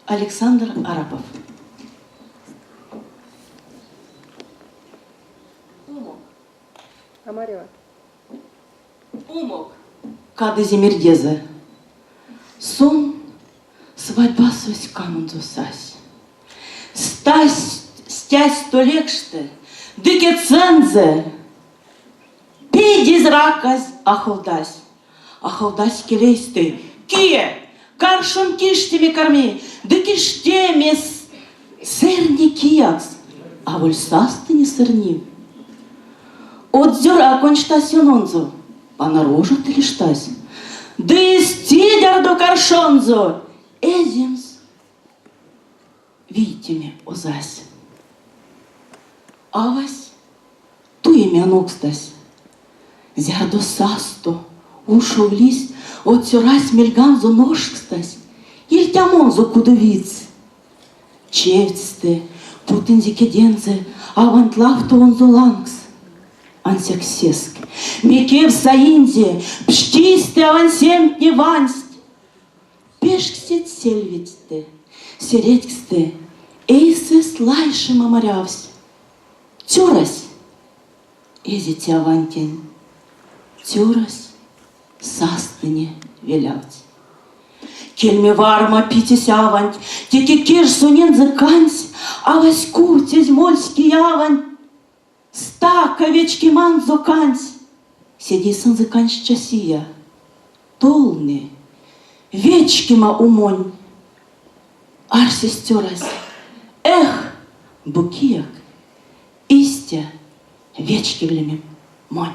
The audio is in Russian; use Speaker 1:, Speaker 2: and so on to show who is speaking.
Speaker 1: Александр Арапов.
Speaker 2: Умок. Амарева.
Speaker 1: Умок. Кады Земердеза. Сон, свадьба сось камунзу сась. Стясь то легште, дыке цензе. Пиди зракась, ахалдась келейсты. Кие, каршун киштеми корми, дыке штемес сырни киякс, а воль састы не сырни. От зюра кончтась юнонзу, а наружу ты лиштась. Дыстидер до каршонзу, эзимс, видите озась. Авась, ту имя нокстась. Зярдо састо, ушел лись, от сюрась мельганзу ножкстась, иль тямонзу кудовиц. Чевцте, путынзи кедензе, авантлав то онзу лангс. Ансяк сеск, мекев саинзе, пштисте авансем не вансть. Пешксет сельвицте, середксте, эйсе слайшем амарявсь. Тюрась, эзите авантень, тюрась, састыне велявць. Кельме варма питесь аванть, теки кеш сунен зыкансь, а ваську тезьмольский аванть. Стак овечки манзо кансь, сиди сын зыкансь часия, толны, вечкима умонь. Ар сестюрась, эх, букияк, истя, вечки влемем монь.